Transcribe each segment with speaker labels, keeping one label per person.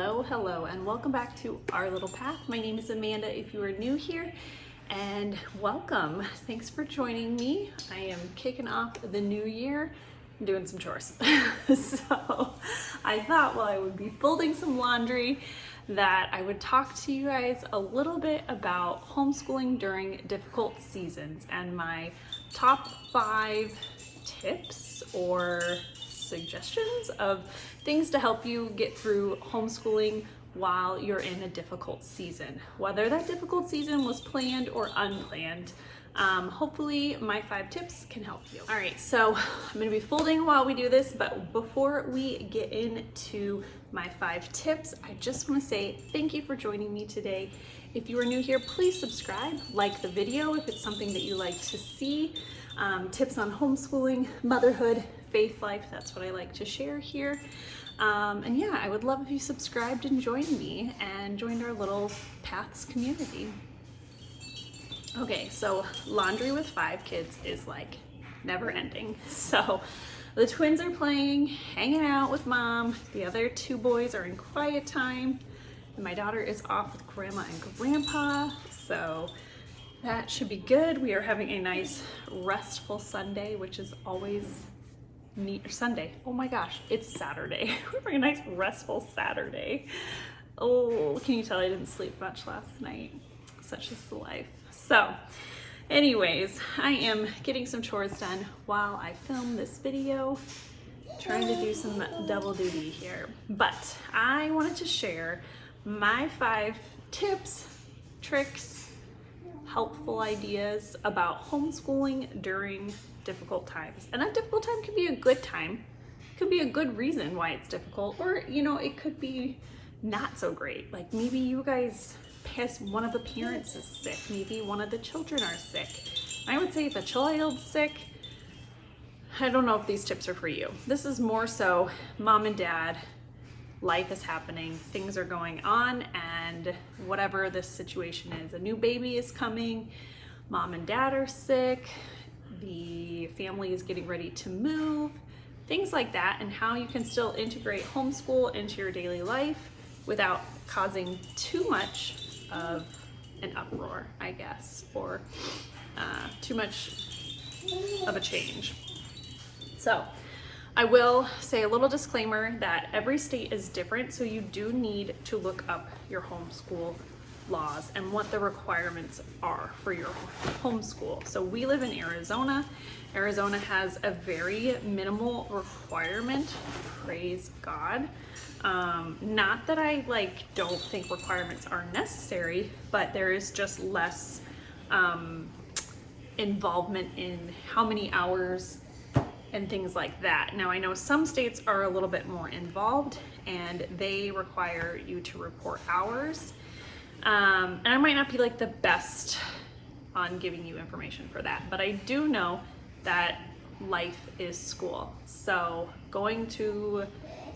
Speaker 1: Hello, and welcome back to Our Little Path. My name is Amanda if you are new here, and welcome. Thanks for joining me. I am kicking off the new year doing some chores. So I thought while I would be folding some laundry that I would talk to you guys a little bit about homeschooling during difficult seasons and my top 5 tips or suggestions of things to help you get through homeschooling while you're in a difficult season, whether that difficult season was planned or unplanned. Hopefully my 5 tips can help you. All right, so I'm gonna be folding while we do this, but before we get into my 5 tips, I just wanna say thank you for joining me today. If you are new here, please subscribe, like the video if it's something that you like to see. Tips on homeschooling, motherhood, faith life, that's what I like to share here. And yeah, I would love if you subscribed and joined me and joined our little Paths community. Okay, so laundry with 5 kids is like never ending. So the twins are playing, hanging out with mom. The other 2 boys are in quiet time. And my daughter is off with grandma and grandpa. So that should be good. We are having a nice restful Sunday, which is always neat. Or Sunday. Oh my gosh, it's Saturday. We're having a nice restful Saturday. Oh, can you tell I didn't sleep much last night? Such is the life. So anyways, I am getting some chores done while I film this video, trying to do some double duty here. But I wanted to share my 5 tips, tricks, helpful ideas about homeschooling during difficult times. And that difficult time could be a good time, could be a good reason why it's difficult, or you know, it could be not so great. Like maybe you guys one of the parents is sick, maybe one of the children are sick. I would say if a child's sick, I don't know if these tips are for you. This is more so mom and dad, life is happening, things are going on, and whatever this situation is, a new baby is coming, mom and dad are sick, the family is getting ready to move, things like that, and how you can still integrate homeschool into your daily life without causing too much of an uproar, I guess, or too much of a change. So I will say a little disclaimer that every state is different, so you do need to look up your homeschool laws and what the requirements are for your homeschool. So we live in Arizona. Arizona has a very minimal requirement, praise God. Not that I don't think requirements are necessary, but there is just less involvement in how many hours and things like that. Now I know some states are a little bit more involved and they require you to report hours. And I might not be the best on giving you information for that, but I do know that life is school. So going to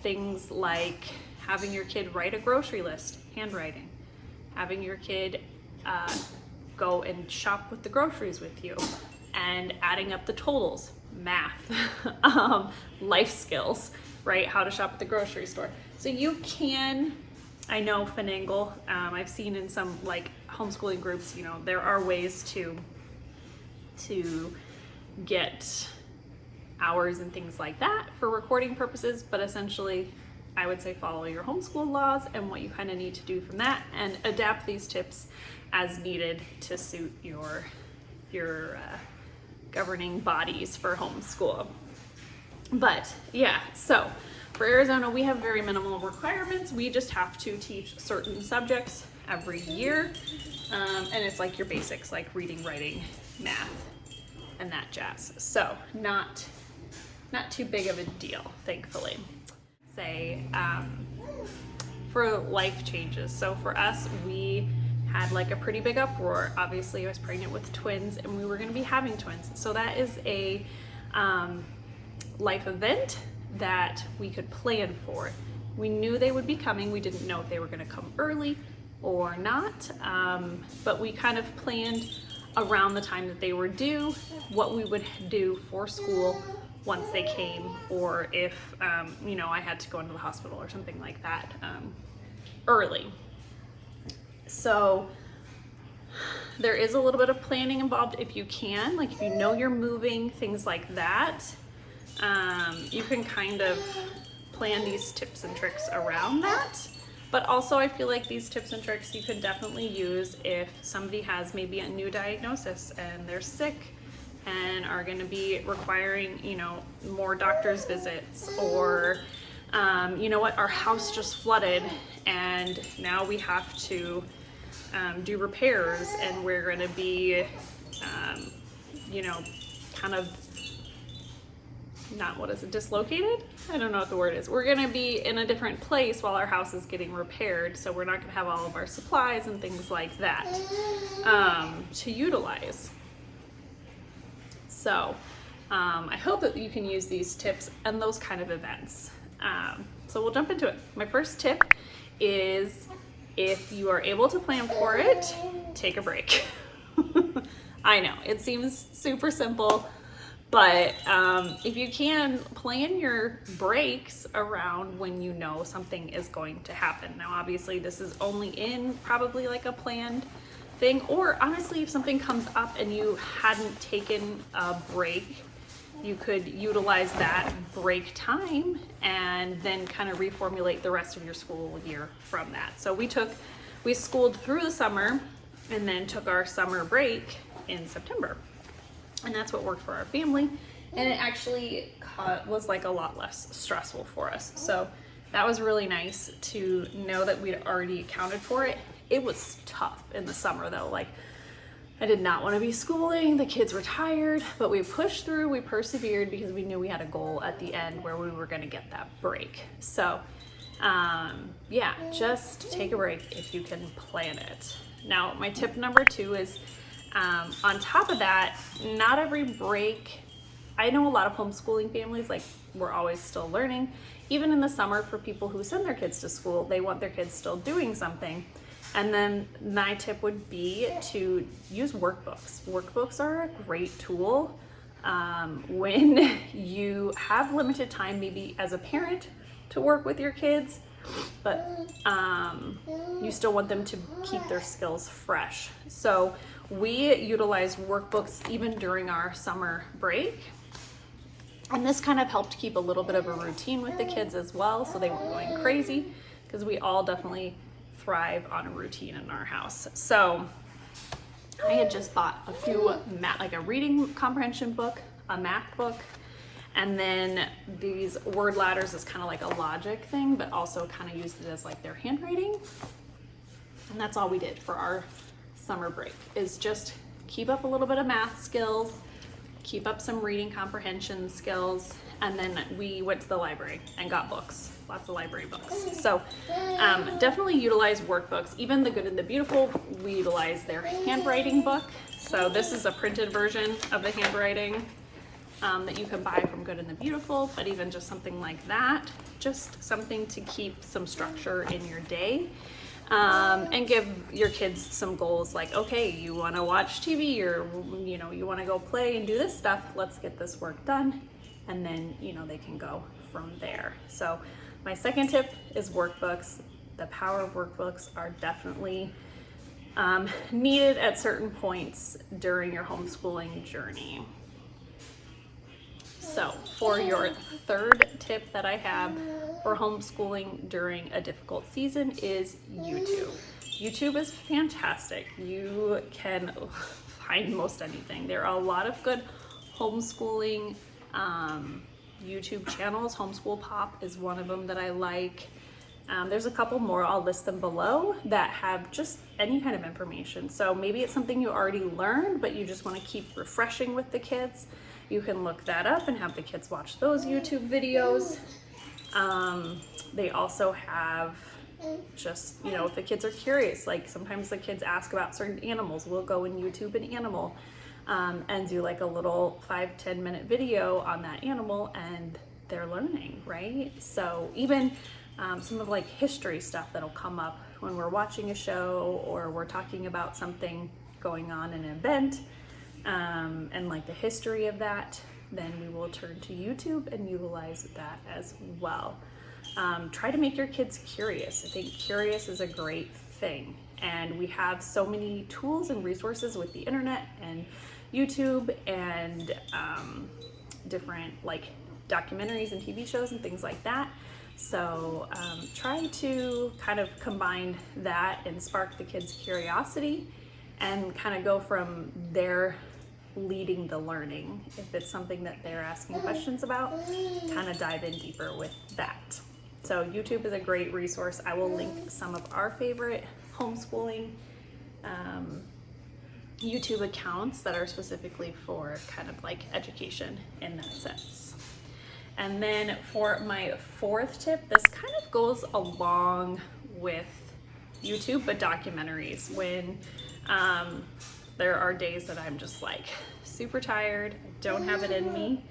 Speaker 1: things like having your kid write a grocery list, handwriting, having your kid go and shop with the groceries with you, and adding up the totals, math, life skills, right? How to shop at the grocery store. So you can, I know, finagle. I've seen in some homeschooling groups, you know, there are ways to get hours and things like that for recording purposes, but essentially I would say follow your homeschool laws and what you kind of need to do from that, and adapt these tips as needed to suit your governing bodies for homeschool. But yeah, so for Arizona, we have very minimal requirements. We just have to teach certain subjects every year, and it's like your basics, like reading, writing, math, and that jazz. So not too big of a deal, thankfully. Say for life changes. So for us, we had a pretty big uproar. Obviously, I was pregnant with twins, and we were going to be having twins. So that is a life event that we could plan for. We knew they would be coming. We didn't know if they were going to come early or not, but we kind of planned around the time that they were due, what we would do for school once they came, or if you know, I had to go into the hospital or something like that. early. So there is a little bit of planning involved if you can, like if you know you're moving, things like that. You can kind of plan these tips and tricks around that. But also I feel like these tips and tricks you can definitely use if somebody has maybe a new diagnosis and they're sick and are going to be requiring, you know, more doctor's visits, or you know what, our house just flooded and now we have to do repairs and we're going to be, you know, kind of not, what is it, dislocated? I don't know what the word is. We're going to be in a different place while our house is getting repaired, so we're not going to have all of our supplies and things like that to utilize. So I hope that you can use these tips and those kind of events. So we'll jump into it. My first tip is, if you are able to plan for it, take a break. I know, it seems super simple, but if you can, plan your breaks around when you know something is going to happen. Now, obviously, this is only in probably like a planned thing, or honestly, if something comes up and you hadn't taken a break, you could utilize that break time and then kind of reformulate the rest of your school year from that. So we schooled through the summer and then took our summer break in September. And that's what worked for our family. And it actually was like a lot less stressful for us. So that was really nice to know that we'd already accounted for it. It was tough in the summer though. Like, I did not want to be schooling, the kids were tired, but we pushed through, we persevered because we knew we had a goal at the end where we were going to get that break. So yeah, just take a break if you can plan it. Now, my tip number 2 is, on top of that, not every break, I know a lot of homeschooling families, like, we're always still learning. Even in the summer, for people who send their kids to school, they want their kids still doing something. And then my tip would be to use workbooks. Workbooks are a great tool when you have limited time, maybe as a parent, to work with your kids, but you still want them to keep their skills fresh. So we utilized workbooks even during our summer break. And this kind of helped keep a little bit of a routine with the kids as well, so they weren't going crazy, because we all definitely thrive on a routine in our house. So I had just bought a few, like a reading comprehension book, a math book, and then these word ladders is kind of like a logic thing, but also kind of used it as like their handwriting. And that's all we did for our summer break, is just keep up a little bit of math skills, keep up some reading comprehension skills, and then we went to the library and got books, lots of library books. So definitely utilize workbooks. Even The Good and the Beautiful, we utilize their handwriting book. So this is a printed version of the handwriting that you can buy from Good and the Beautiful, but even just something like that, just something to keep some structure in your day. And give your kids some goals, like, okay, you want to watch TV, or you know, you want to go play and do this stuff, let's get this work done, and then, you know, they can go from there. So my second tip is workbooks. The power of workbooks are definitely needed at certain points during your homeschooling journey. So for your third tip that I have for homeschooling during a difficult season is YouTube. YouTube is fantastic. You can find most anything. There are a lot of good homeschooling YouTube channels. Homeschool Pop is one of them that I like. There's a couple more, I'll list them below, that have just any kind of information. So maybe it's something you already learned, but you just want to keep refreshing with the kids. You can look that up and have the kids watch those YouTube videos. They also have just, you know, if the kids are curious, like sometimes the kids ask about certain animals, we'll go and YouTube an animal and do like a little 5-10 minute video on that animal, and they're learning, right? So even some of like history stuff that'll come up when we're watching a show or we're talking about something going on in an event, and like the history of that, then we will turn to YouTube and utilize that as well. try to make your kids curious. I think curious is a great thing. And we have so many tools and resources with the internet and YouTube and different like documentaries and TV shows and things like that. So try to kind of combine that and spark the kids' curiosity and kind of go from there leading the learning. If it's something that they're asking questions about, kind of dive in deeper with that. So YouTube is a great resource. I will link some of our favorite homeschooling YouTube accounts that are specifically for kind of like education in that sense. And then for my fourth tip, this kind of goes along with YouTube, but documentaries. When there are days that I'm just like super tired, don't have it in me,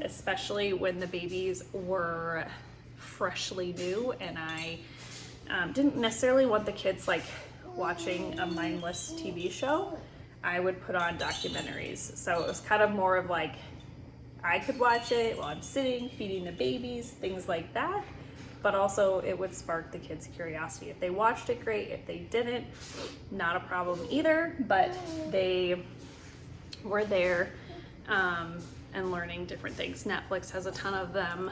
Speaker 1: especially when the babies were freshly new and I didn't necessarily want the kids like watching a mindless TV show. I would put on documentaries. So it was kind of more of like I could watch it while I'm sitting, feeding the babies, things like that. But also it would spark the kids' curiosity. If they watched it, great. If they didn't, not a problem either. But they were there and learning different things. Netflix has a ton of them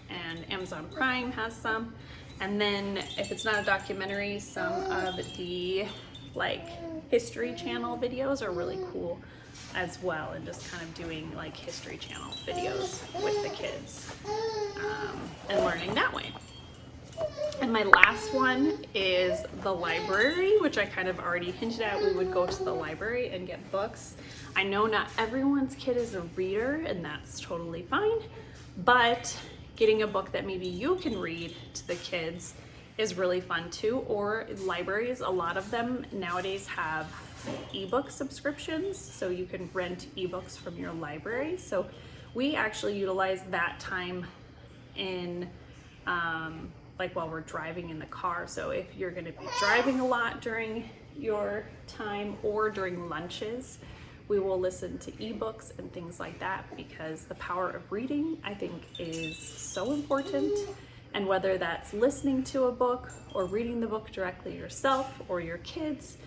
Speaker 1: and Amazon Prime has some. And then if it's not a documentary, some of the like History Channel videos are really cool as well, and just kind of doing like History Channel videos with the kids and learning that way. And my last one is the library, which I kind of already hinted at. We would go to the library and get books. I know not everyone's kid is a reader, and that's totally fine, but getting a book that maybe you can read to the kids is really fun too. Or libraries, a lot of them nowadays have ebook subscriptions, so you can rent ebooks from your library. So we actually utilize that time in like while we're driving in the car. So if you're going to be driving a lot during your time or during lunches, we will listen to ebooks and things like that, because the power of reading, I think, is so important. And whether that's listening to a book or reading the book directly yourself or your kids,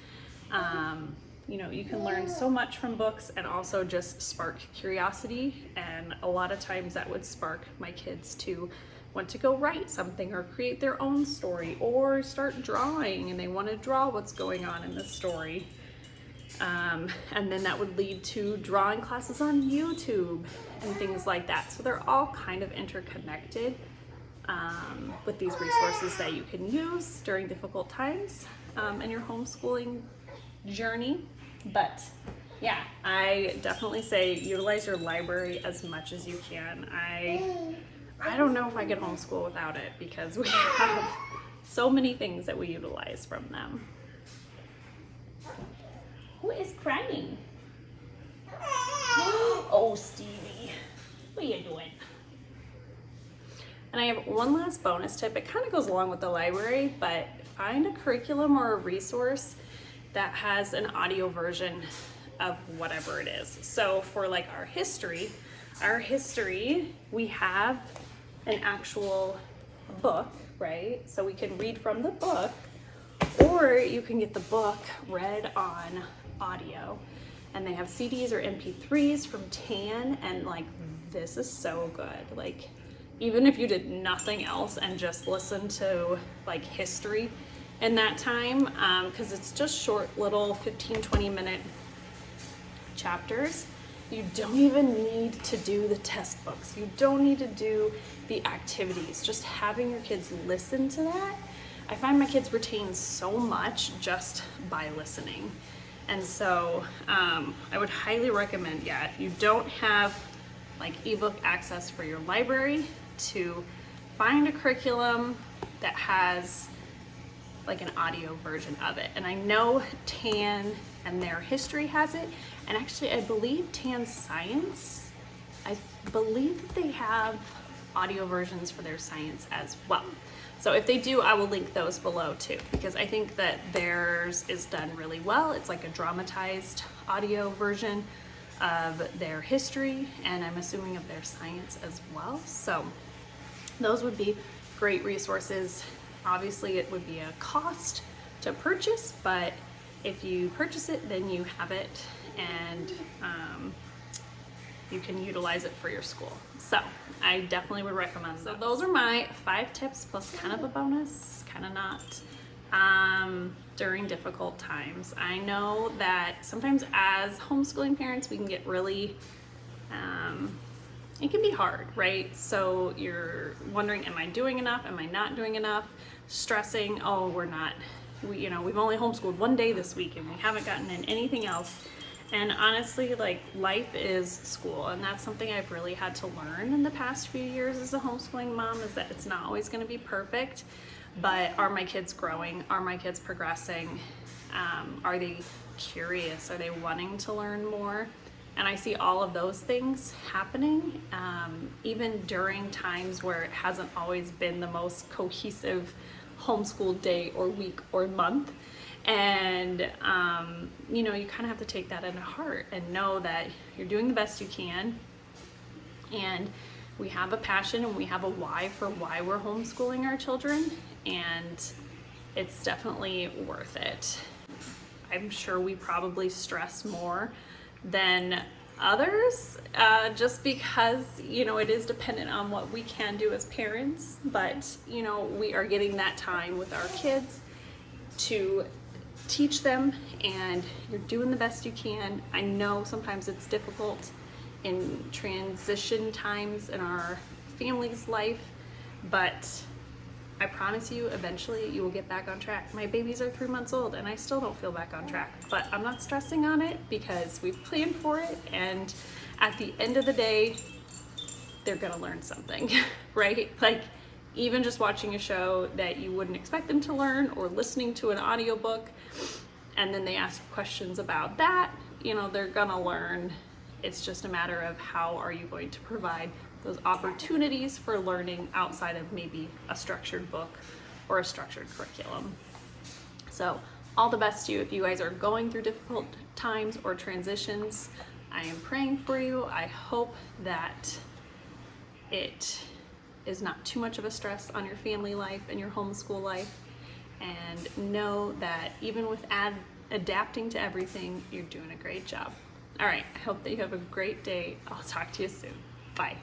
Speaker 1: you know, you can learn so much from books and also just spark curiosity. And a lot of times that would spark my kids to want to go write something or create their own story or start drawing, and they want to draw what's going on in the story. And then that would lead to drawing classes on YouTube and things like that. So they're all kind of interconnected with these resources that you can use during difficult times in your homeschooling journey. But yeah, I definitely say utilize your library as much as you can. I don't know if I could homeschool without it, because we have so many things that we utilize from them. Who is crying? Oh, Stevie, what are you doing? And I have one last bonus tip. It kind of goes along with the library, but find a curriculum or a resource that has an audio version of whatever it is. So for like our history, we have an actual book, right? So we can read from the book, or you can get the book read on audio. And they have CDs or MP3s from TAN, and like, this is so good. Like, even if you did nothing else and just listen to like history in that time, because it's just short little 15-20 minute chapters. You don't even need to do the test books. You don't need to do the activities. Just having your kids listen to that. I find my kids retain so much just by listening. And so I would highly recommend, if you don't have like ebook access for your library, to find a curriculum that has like an audio version of it. And I know TAN and their history has it. And actually, I believe TAN Science, I believe that they have audio versions for their science as well. So if they do, I will link those below too, because I think that theirs is done really well. It's like a dramatized audio version of their history, and I'm assuming of their science as well. So Those would be great resources. Obviously it would be a cost to purchase, but if you purchase it, then you have it, and you can utilize it for your school. So I definitely would recommend those. So those are my 5 tips plus kind of a bonus, kind of not, during difficult times. I know that sometimes as homeschooling parents, we can get really, it can be hard, right? So you're wondering, am I doing enough? Am I not doing enough? Stressing, oh, we've only homeschooled 1 day this week and we haven't gotten in anything else. And honestly, like, life is school, and that's something I've really had to learn in the past few years as a homeschooling mom, is that it's not always going to be perfect, but are my kids growing? Are my kids progressing? Are they curious? Are they wanting to learn more? And I see all of those things happening, even during times where it hasn't always been the most cohesive homeschool day or week or month. And you kind of have to take that into heart and know that you're doing the best you can, and we have a passion and we have a why for why we're homeschooling our children, and it's definitely worth it. I'm sure we probably stress more than others, just because it is dependent on what we can do as parents, but we are getting that time with our kids to teach them, and you're doing the best you can. I know sometimes it's difficult in transition times in our family's life, but I promise you eventually you will get back on track. My babies are 3 months old and I still don't feel back on track, but I'm not stressing on it because we've planned for it, and at the end of the day they're gonna learn something, right? Like, even just watching a show that you wouldn't expect them to learn, or listening to an audiobook and then they ask questions about that, they're gonna learn. It's just a matter of how are you going to provide those opportunities for learning outside of maybe a structured book or a structured curriculum. So all the best to you if you guys are going through difficult times or transitions. I am praying for you. I hope that it is not too much of a stress on your family life and your homeschool life, and know that even with adapting to everything, you're doing a great job. All right, I hope that you have a great day. I'll talk to you soon. Bye.